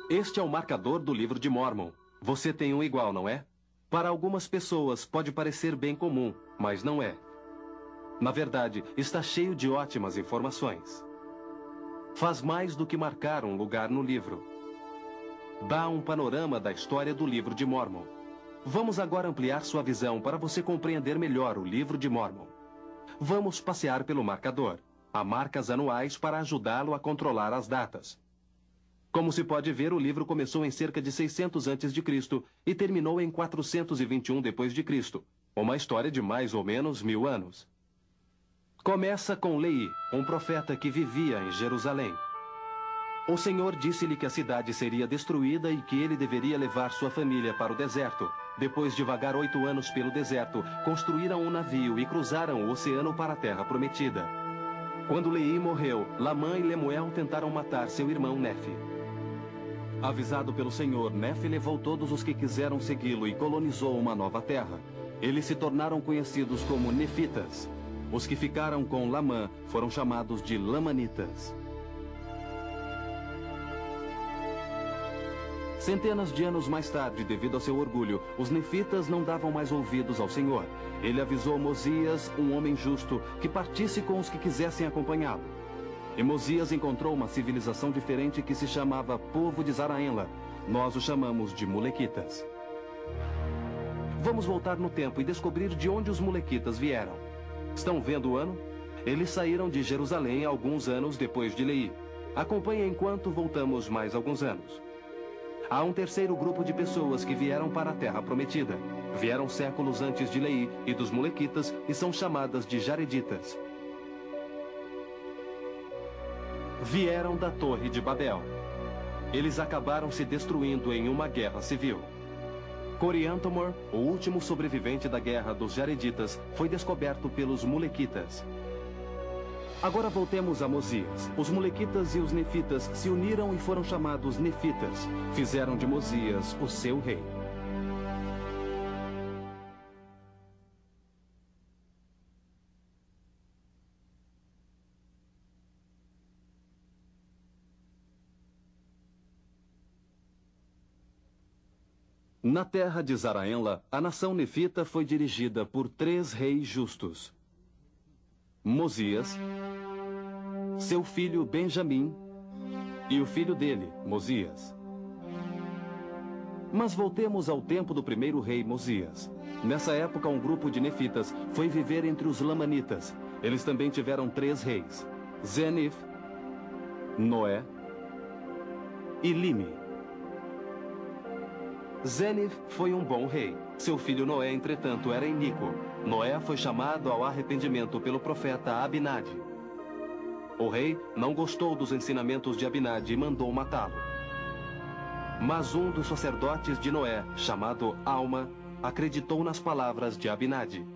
Este é o marcador do livro de Mórmon. Você tem um igual, não é? Para algumas pessoas pode parecer bem comum, mas não é. Na verdade, está cheio de ótimas informações. Faz mais do que marcar um lugar no livro. Dá um panorama da história do livro de Mórmon. Vamos agora ampliar sua visão para você compreender melhor o livro de Mórmon. Vamos passear pelo marcador. Há marcas anuais para ajudá-lo a controlar as datas. Como se pode ver, o livro começou em cerca de 600 a.C. e terminou em 421 d.C., uma história de mais ou menos 1000 anos. Começa com Leí, um profeta que vivia em Jerusalém. O Senhor disse-lhe que a cidade seria destruída e que ele deveria levar sua família para o deserto. Depois de vagar 8 anos pelo deserto, construíram um navio e cruzaram o oceano para a terra prometida. Quando Leí morreu, Lamã e Lemuel tentaram matar seu irmão Nefe. Avisado pelo Senhor, Nefe levou todos os que quiseram segui-lo e colonizou uma nova terra. Eles se tornaram conhecidos como Nefitas. Os que ficaram com Lamã foram chamados de Lamanitas. Centenas de anos mais tarde, devido ao seu orgulho, os nefitas não davam mais ouvidos ao Senhor. Ele avisou Mosias, um homem justo, que partisse com os que quisessem acompanhá-lo. E Mosias encontrou uma civilização diferente que se chamava Povo de Zaraenla. Nós o chamamos de Molequitas. Vamos voltar no tempo e descobrir de onde os Molequitas vieram. Estão vendo o ano? Eles saíram de Jerusalém alguns anos depois de Leí. Acompanhe enquanto voltamos mais alguns anos. Há um terceiro grupo de pessoas que vieram para a Terra Prometida. Vieram séculos antes de Leí e dos Molequitas e são chamadas de Jareditas. Vieram da Torre de Babel. Eles acabaram se destruindo em uma guerra civil. Coriantumor, o último sobrevivente da guerra dos Jareditas, foi descoberto pelos Molequitas. Agora voltemos a Mosias. Os Molequitas e os Nefitas se uniram e foram chamados Nefitas. Fizeram de Mosias o seu rei. Na terra de Zaraenla, a nação nefita foi dirigida por 3 reis justos. Mosias, seu filho Benjamim e o filho dele, Mosias. Mas voltemos ao tempo do primeiro rei Mosias. Nessa época, um grupo de nefitas foi viver entre os lamanitas. Eles também tiveram 3 reis: Zenif, Noé e Lime. Zenif foi um bom rei. Seu filho Noé, entretanto, era iníquo. Noé foi chamado ao arrependimento pelo profeta Abinadi. O rei não gostou dos ensinamentos de Abinadi e mandou matá-lo. Mas um dos sacerdotes de Noé, chamado Alma, acreditou nas palavras de Abinadi.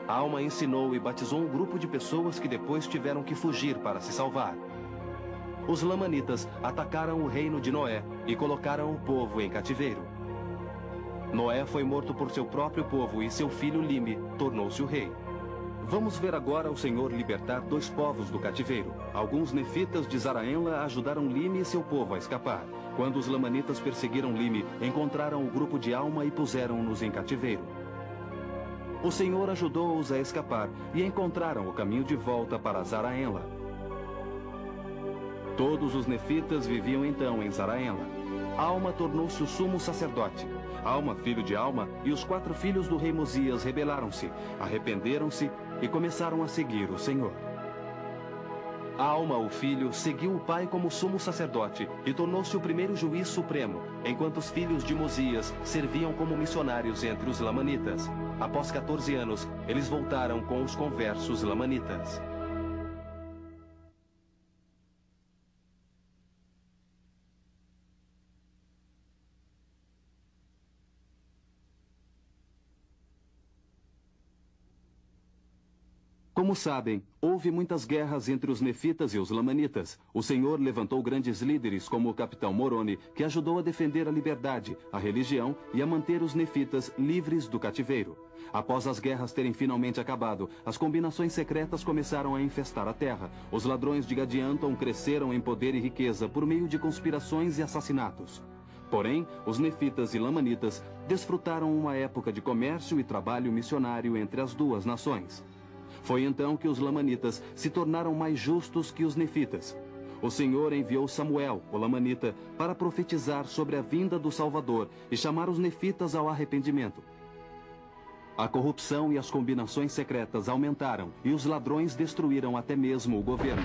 Alma ensinou e batizou um grupo de pessoas que depois tiveram que fugir para se salvar. Os lamanitas atacaram o reino de Noé e colocaram o povo em cativeiro. Noé foi morto por seu próprio povo e seu filho Lime tornou-se o rei. Vamos ver agora o Senhor libertar 2 povos do cativeiro. Alguns nefitas de Zaraenla ajudaram Lime e seu povo a escapar. Quando os lamanitas perseguiram Lime, encontraram o grupo de Alma e puseram-nos em cativeiro. O Senhor ajudou-os a escapar e encontraram o caminho de volta para Zaraenla. Todos os nefitas viviam então em Zaraenla. Alma tornou-se o sumo sacerdote. Alma, filho de Alma, e os 4 filhos do rei Mosias rebelaram-se, arrependeram-se e começaram a seguir o Senhor. Alma, o filho, seguiu o pai como sumo sacerdote e tornou-se o primeiro juiz supremo, enquanto os filhos de Mosias serviam como missionários entre os lamanitas. Após 14 anos, eles voltaram com os conversos lamanitas. Como sabem, houve muitas guerras entre os nefitas e os lamanitas. O Senhor levantou grandes líderes como o capitão Moroni, que ajudou a defender a liberdade, a religião e a manter os nefitas livres do cativeiro. Após as guerras terem finalmente acabado, as combinações secretas começaram a infestar a terra. Os ladrões de Gadianton cresceram em poder e riqueza por meio de conspirações e assassinatos. Porém, os nefitas e lamanitas desfrutaram uma época de comércio e trabalho missionário entre as duas nações. Foi então que os lamanitas se tornaram mais justos que os nefitas. O Senhor enviou Samuel, o lamanita, para profetizar sobre a vinda do Salvador e chamar os nefitas ao arrependimento. A corrupção e as combinações secretas aumentaram e os ladrões destruíram até mesmo o governo.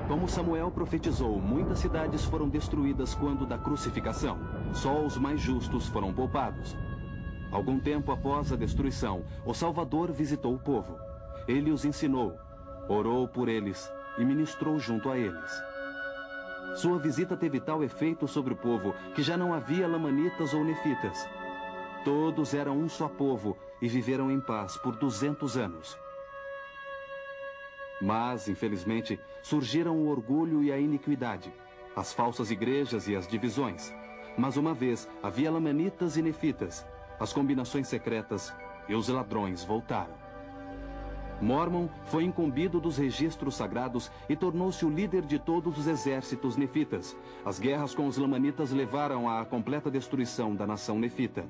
Como Samuel profetizou, muitas cidades foram destruídas quando da crucificação. Só os mais justos foram poupados. Algum tempo após a destruição, o Salvador visitou o povo. Ele os ensinou, orou por eles e ministrou junto a eles. Sua visita teve tal efeito sobre o povo que já não havia lamanitas ou nefitas. Todos eram um só povo e viveram em paz por 200 anos. Mas, infelizmente, surgiram o orgulho e a iniquidade, as falsas igrejas e as divisões. Mas uma vez havia lamanitas e nefitas, as combinações secretas e os ladrões voltaram. Mormon foi incumbido dos registros sagrados e tornou-se o líder de todos os exércitos nefitas. As guerras com os lamanitas levaram à completa destruição da nação nefita.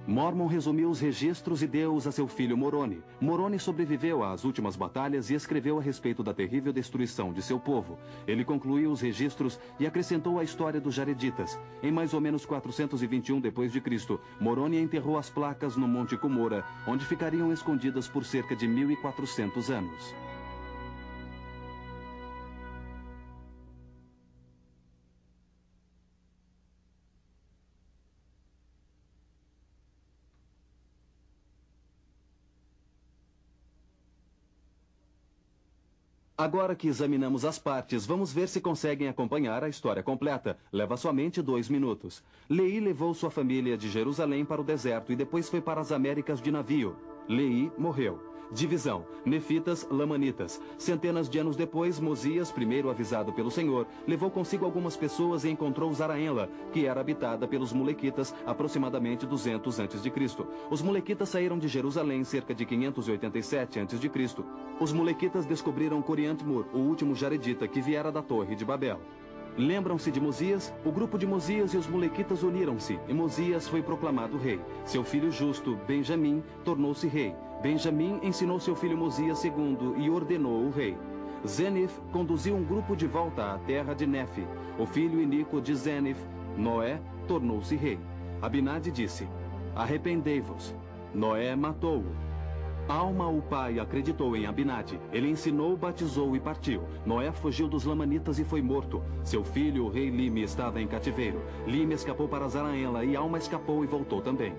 Mormon resumiu os registros e deu-os a seu filho Moroni. Moroni sobreviveu às últimas batalhas e escreveu a respeito da terrível destruição de seu povo. Ele concluiu os registros e acrescentou a história dos Jareditas. Em mais ou menos 421 d.C., Moroni enterrou as placas no Monte Cumorah, onde ficariam escondidas por cerca de 1.400 anos. Agora que examinamos as partes, vamos ver se conseguem acompanhar a história completa. Leva somente 2 minutos. Leí levou sua família de Jerusalém para o deserto e depois foi para as Américas de navio. Leí morreu. Divisão: nefitas, lamanitas. Centenas de anos depois, Mosias, primeiro avisado pelo Senhor, levou consigo algumas pessoas e encontrou Zaraenla, que era habitada pelos Molequitas, aproximadamente 200 a.C. Os Molequitas saíram de Jerusalém cerca de 587 a.C. Os Molequitas descobriram Coriantmur, o último Jaredita que viera da Torre de Babel. Lembram-se de Mosias? O grupo de Mosias e os Molequitas uniram-se, e Mosias foi proclamado rei. Seu filho justo, Benjamim, tornou-se rei. Benjamim ensinou seu filho Mosias II e ordenou o rei. Zenif conduziu um grupo de volta à terra de Nefe. O filho iníquo de Zenif, Noé, tornou-se rei. Abinadi disse: arrependei-vos. Noé matou-o. Alma, o pai, acreditou em Abinadi. Ele ensinou, batizou e partiu. Noé fugiu dos lamanitas e foi morto. Seu filho, o rei Lime, estava em cativeiro. Lime escapou para Zaraenla e Alma escapou e voltou também.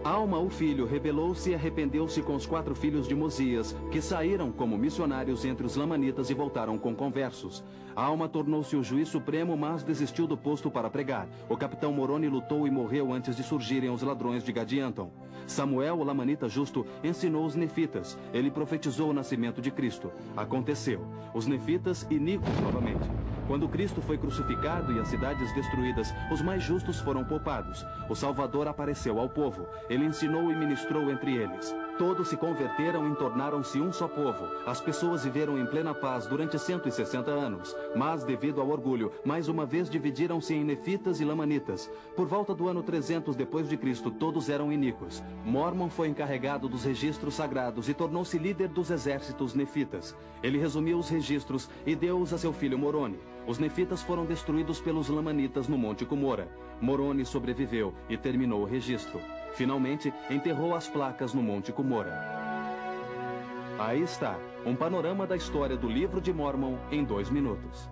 Alma, o filho, rebelou-se e arrependeu-se com os 4 filhos de Mosias, que saíram como missionários entre os lamanitas e voltaram com conversos. Alma tornou-se o juiz supremo, mas desistiu do posto para pregar. O capitão Moroni lutou e morreu antes de surgirem os ladrões de Gadianton. Samuel, o lamanita justo, ensinou os nefitas. Ele profetizou o nascimento de Cristo. Aconteceu. Os nefitas iníquos novamente. Quando Cristo foi crucificado e as cidades destruídas, os mais justos foram poupados. O Salvador apareceu ao povo. Ele ensinou e ministrou entre eles. Todos se converteram e tornaram-se um só povo. As pessoas viveram em plena paz durante 160 anos. Mas, devido ao orgulho, mais uma vez dividiram-se em nefitas e lamanitas. Por volta do ano 300 d.C., todos eram iníquos. Mormon foi encarregado dos registros sagrados e tornou-se líder dos exércitos nefitas. Ele resumiu os registros e deu-os a seu filho Moroni. Os nefitas foram destruídos pelos lamanitas no Monte Cumorah. Moroni sobreviveu e terminou o registro. Finalmente, enterrou as placas no Monte Cumorah. Aí está, um panorama da história do Livro de Mormon em 2 minutos.